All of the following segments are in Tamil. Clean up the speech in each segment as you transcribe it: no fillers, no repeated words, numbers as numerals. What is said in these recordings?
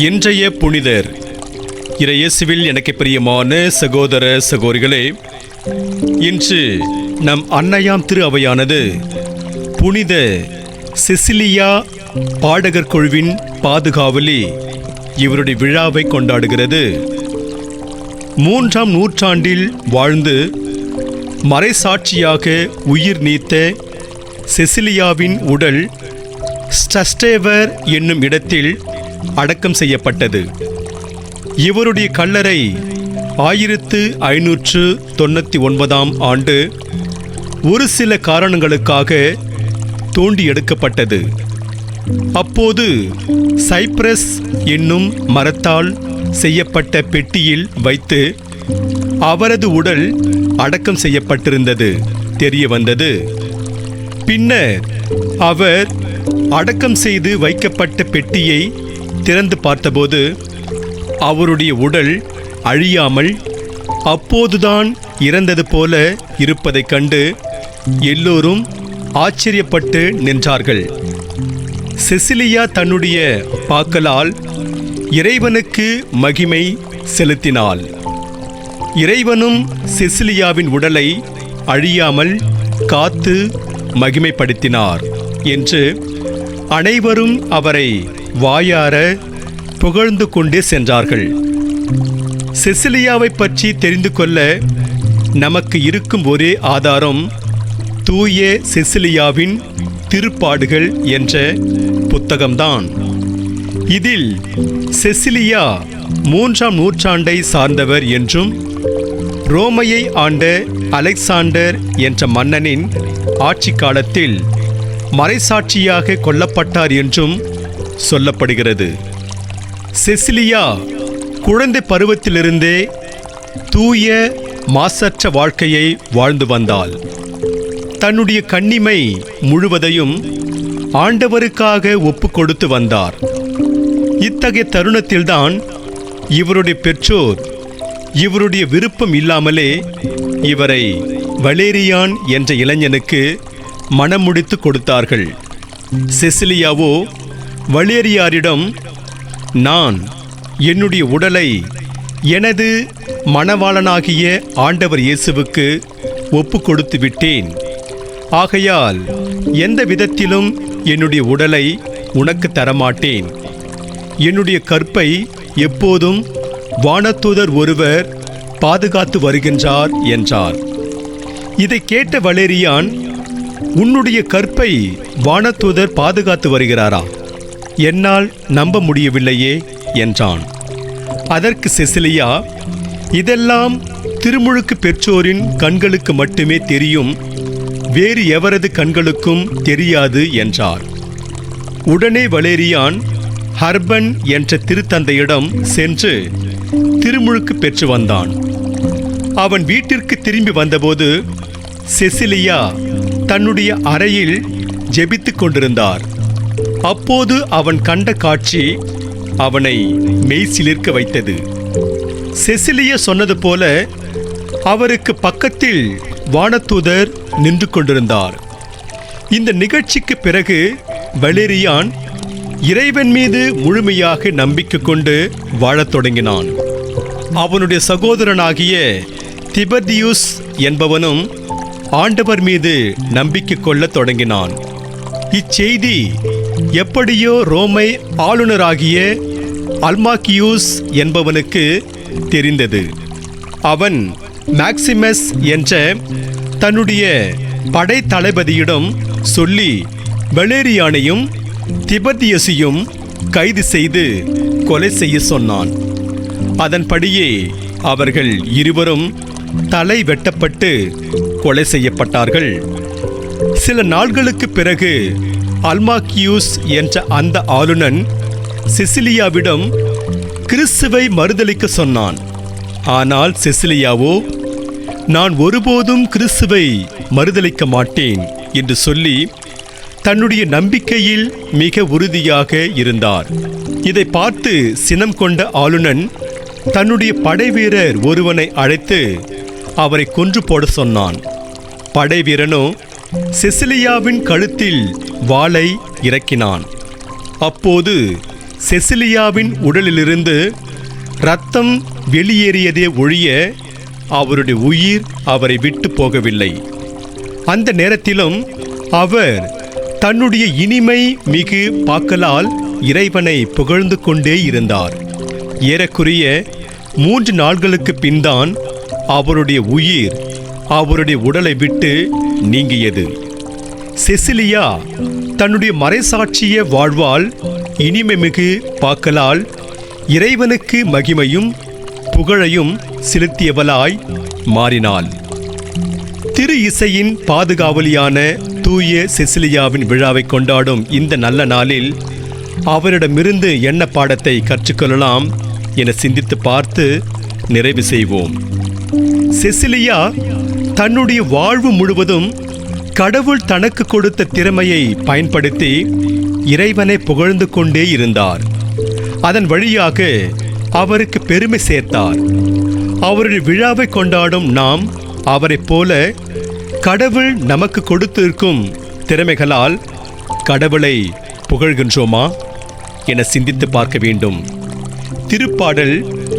இன்றைய புனிதர். இயேசுவில் எனக்கு பிரியமான சகோதர சகோதரிகளே, இன்று நம் அன்னையாம் திரு அவையானது புனித செசிலியா பாடகர் குழுவின் பாதுகாவலி இவருடைய விழாவை கொண்டாடுகிறது. 3ஆம் நூற்றாண்டில் வாழ்ந்து மறைசாட்சியாக உயிர் நீத்த செசிலியாவின் உடல் ஸ்டஸ்டேவர் என்னும் இடத்தில் அடக்கம் செய்யப்பட்டது. இவருடைய கல்லறை 1599ஆம் ஆண்டு ஒரு சில காரணங்களுக்காக தோண்டி எடுக்கப்பட்டது. அப்போது சைப்ரஸ் என்னும் மரத்தால் செய்யப்பட்ட பெட்டியில் வைத்து அவரது உடல் அடக்கம் செய்யப்பட்டிருந்தது தெரிய வந்தது. பின்னர் அவர் அடக்கம் செய்து வைக்கப்பட்ட பெட்டியை திறந்து பார்த்தபோது அவருடைய உடல் அழியாமல் அப்போதுதான் இறந்தது போல இருப்பதைக் கண்டு எல்லோரும் ஆச்சரியப்பட்டு நின்றார்கள். செசிலியா தன்னுடைய பாக்களால் இறைவனுக்கு மகிமை செலுத்தினாள். இறைவனும் செசிலியாவின் உடலை அழியாமல் காத்து மகிமைப்படுத்தினார் என்று அனைவரும் அவரை வாயார புகழ்ந்து கொண்டே சென்றார்கள். செசிலியாவை பற்றி தெரிந்து கொள்ள நமக்கு இருக்கும் ஒரே ஆதாரம் தூய செசிலியாவின் திருப்பாடுகள் என்ற புத்தகம்தான். இதில் செசிலியா 3ஆம் நூற்றாண்டை சார்ந்தவர் என்றும் ரோமையை ஆண்ட அலெக்சாண்டர் என்ற மன்னனின் ஆட்சி காலத்தில் மறைசாட்சியாக கொல்லப்பட்டார் என்றும் சொல்லப்படுகிறது. செசிலியா குழந்தை பருவத்திலிருந்தே தூய மாசற்ற வாழ்க்கையை வாழ்ந்து வந்தாள். தன்னுடைய கன்னிமை முழுவதையும் ஆண்டவருக்காக ஒப்பு கொடுத்து வந்தார். இத்தகைய தருணத்தில்தான் இவருடைய பெற்றோர் இவருடைய விருப்பம் இல்லாமலே இவரை வலேரியான் என்ற இளைஞனுக்கு மணமுடித்து கொடுத்தார்கள். செசிலியாவோ வலேரியாரிடம், நான் என்னுடைய உடலை எனது மணவாளனாகிய ஆண்டவர் இயேசுவுக்கு ஒப்பு கொடுத்து விட்டேன். ஆகையால் எந்த விதத்திலும் என்னுடைய உடலை உனக்கு தரமாட்டேன். என்னுடைய கற்பை எப்போதும் வானதூதர் ஒருவர் பாதுகாத்து வருகின்றார் என்றார். இதை கேட்ட வலேரியான், உன்னுடைய கற்பை வானதூதர் பாதுகாத்து வருகிறாரா? என்னால் நம்ப முடியவில்லையே என்றான். அதற்கு செசிலியா, இதெல்லாம் திருமுழுக்கு பெற்றோரின் கண்களுக்கு மட்டுமே தெரியும், வேறு எவரது கண்களுக்கும் தெரியாது என்றார். உடனே வலேரியான் ஹர்பன் என்ற திருத்தந்தையிடம் சென்று திருமுழுக்கு பெற்று வந்தான். அவன் வீட்டிற்கு திரும்பி வந்தபோது செசிலியா தன்னுடைய அறையில் ஜெபித்துக் கொண்டிருந்தார். அப்போது அவன் கண்ட காட்சி அவனை மெய்சிலிர்க்க வைத்தது. செசிலியா சொன்னது போல அவருக்கு பக்கத்தில் வானதூதர் நின்று கொண்டிருந்தார். இந்த நிகழ்ச்சிக்கு பிறகு வலேரியான் இறைவன் மீது முழுமையாக நம்பிக்கை கொண்டு வாழத் தொடங்கினான். அவனுடைய சகோதரனாகிய திபர்தியுஸ் என்பவனும் ஆண்டவர் மீது நம்பிக்கை கொள்ள தொடங்கினான். இச்செய்தி எப்படியோ ரோமை ஆளுநராகிய அல்மாக்கியூஸ் என்பவனுக்கு தெரிந்தது. அவன் மேக்சிமஸ் என்ற தன்னுடைய படை தளபதியிடம் சொல்லி வலேரியானையும் திபர்தியஸையும் கைது செய்து கொலை செய்ய சொன்னான். அதன்படியே அவர்கள் இருவரும் தலை வெட்டப்பட்டு கொலை செய்யப்பட்டார்கள். சில நாட்களுக்கு பிறகு அல்மாக்கியூஸ் என்ற அந்த ஆளுநன் செசிலியாவிடம் கிறிஸ்துவை மறுதலிக்க சொன்னான். ஆனால் செசிலியாவோ, நான் ஒருபோதும் கிறிஸ்துவை மறுதலிக்க மாட்டேன் என்று சொல்லி தன்னுடைய நம்பிக்கையில் மிக உறுதியாக இருந்தார். இதை பார்த்து சினம் கொண்ட ஆளுநன் தன்னுடைய படைவீரர் ஒருவனை அழைத்து அவரை கொன்று போட சொன்னான். படைவீரனோ செசிலியாவின் கழுத்தில் வாளை இறக்கினான். அப்போது செசிலியாவின் உடலிலிருந்து இரத்தம் வெளியேறியதே ஒழிய அவருடைய உயிர் அவரை விட்டு போகவில்லை. அந்த நேரத்திலும் அவர் தன்னுடைய இனிமை மிகு பாக்கலால் இறைவனை புகழ்ந்து கொண்டே இருந்தார். ஏறக்குறைய 3 நாட்களுக்கு பின்தான் அவருடைய உயிர் அவருடைய உடலை விட்டு நீங்கியது. செசிலியா தன்னுடைய மறைசாட்சிய வாழ்வால் இனிமை மிகு பாக்கலால் இறைவனுக்கு மகிமையும் புகழையும் செலுத்தியவளாய் மாறினாள். திரு இசையின் பாதுகாவலியான தூய செசிலியாவின் விழாவை கொண்டாடும் இந்த நல்ல நாளில் அவரிடமிருந்து என்ன பாடத்தை கற்றுக்கொள்ளலாம் என சிந்தித்து பார்த்து நிறைவு செய்வோம். செசிலியா தன்னுடைய வாழ்வு முழுவதும் கடவுள் தனக்கு கொடுத்த திறமையை பயன்படுத்தி இறைவனை புகழ்ந்து கொண்டே இருந்தார். அதன் வழியாக அவருக்கு பெருமை சேர்த்தார். அவருடைய விழாவை கொண்டாடும் நாம் அவரைப் போல கடவுள் நமக்கு கொடுத்திருக்கும் திறமைகளால் கடவுளை புகழ்கின்றோமா என சிந்தித்து பார்க்க வேண்டும். திருப்பாடல்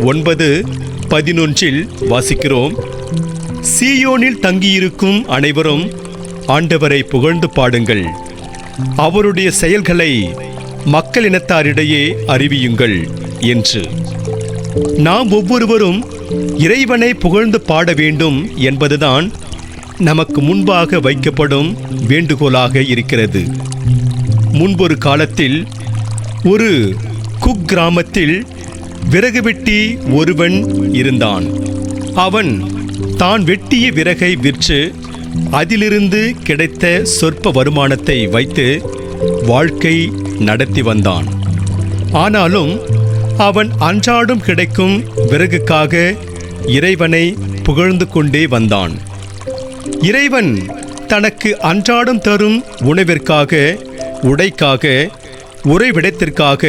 9:11 வாசிக்கிறோம். சீயோனில் தங்கியிருக்கும் அனைவரும் ஆண்டவரை புகழ்ந்து பாடுங்கள், அவருடைய செயல்களை மக்களினத்தாரிடையே அறிவியுங்கள் என்று. நாம் ஒவ்வொருவரும் இறைவனை புகழ்ந்து பாட வேண்டும் என்பதுதான் நமக்கு முன்பாக வைக்கப்படும் வேண்டுகோளாக இருக்கிறது. முன்பொரு காலத்தில் ஒரு குக்கிராமத்தில் விறகு வெட்டி ஒருவன் இருந்தான். அவன் தான் வெட்டிய விறகை விற்று அதிலிருந்து கிடைத்த சொற்ப வருமானத்தை வைத்து வாழ்க்கை நடத்தி வந்தான். ஆனாலும் அவன் அன்றாடம் கிடைக்கும் விறகுக்காக இறைவனை புகழ்ந்து கொண்டே வந்தான். இறைவன் தனக்கு அன்றாடம் தரும் உணவிற்காக, உடைக்காக, உறைவிடத்திற்காக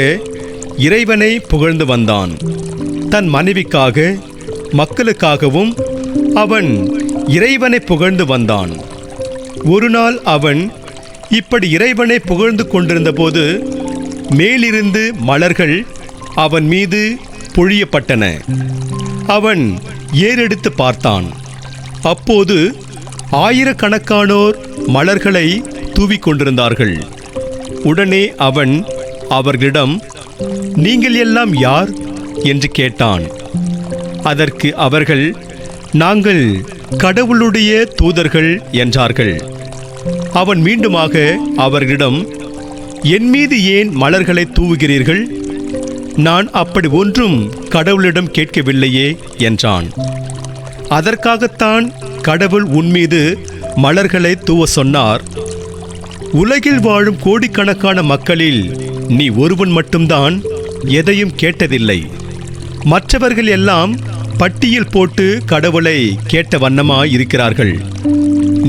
இறைவனை புகழ்ந்து வந்தான். தன் மனைவிக்காக, மக்களுக்காகவும் அவன் இறைவனை புகழ்ந்து வந்தான். ஒரு நாள் அவன் இப்படி இறைவனை புகழ்ந்து கொண்டிருந்த போது மேலிருந்து மலர்கள் அவன் மீது பொழியப்பட்டன. அவன் ஏறெடுத்து பார்த்தான். அப்போது ஆயிரக்கணக்கானோர் மலர்களை தூவிக் கொண்டிருந்தார்கள். உடனே அவன் அவர்களிடம், நீங்கள் எல்லாம் யார் என்று கேட்டான். அதற்கு அவர்கள், நாங்கள் கடவுளுடைய தூதர்கள் என்றார்கள். அவன் மீண்டுமாக அவர்களிடம், என் மீது ஏன் மலர்களை தூவுகிறீர்கள்? நான் அப்படி ஒன்றும் கடவுளிடம் கேட்கவில்லையே என்றான். அதற்காகத்தான் கடவுள் உன்மீது மலர்களை தூவ சொன்னார். உலகில் வாழும் கோடிக்கணக்கான மக்களில் நீ ஒருவன் மட்டும்தான் எதையும் கேட்டதில்லை. மற்றவர்கள் எல்லாம் பட்டியல் போட்டு கடவுளை கேட்ட வண்ணமாய் இருக்கிறார்கள்.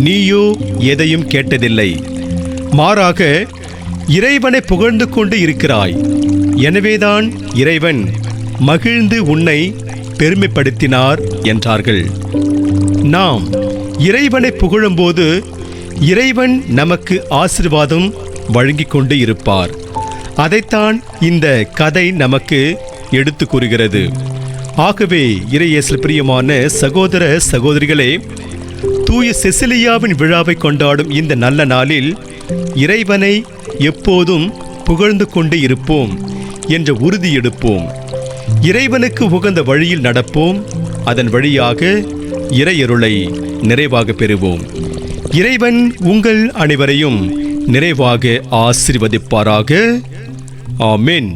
நீயோ எதையும் கேட்டதில்லை. மாறாக இறைவனை புகழ்ந்து கொண்டு இருக்கிறாய். எனவேதான் இறைவன் மகிழ்ந்து உன்னை பெருமைப்படுத்தினார் என்றார்கள். நாம் இறைவனை புகழும்போது இறைவன் நமக்கு ஆசீர்வாதம் வழங்கிக் கொண்டு இருப்பார். அதைத்தான் இந்த கதை நமக்கு எடுத்து கூறுகிறது. ஆகவே இறையேசுவில் பிரியமான சகோதர சகோதரிகளே, தூய செசிலியாவின் விழாவை கொண்டாடும் இந்த நல்ல நாளில் இறைவனை எப்போதும் புகழ்ந்து கொண்டு இருப்போம் என்ற உறுதி எடுப்போம். இறைவனுக்கு உகந்த வழியில் நடப்போம். அதன் வழியாக இறையருளை நிறைவாக பெறுவோம். இறைவன் உங்கள் அனைவரையும் நிறைவாக ஆசீர்வதிப்பாராக. ஆமென்.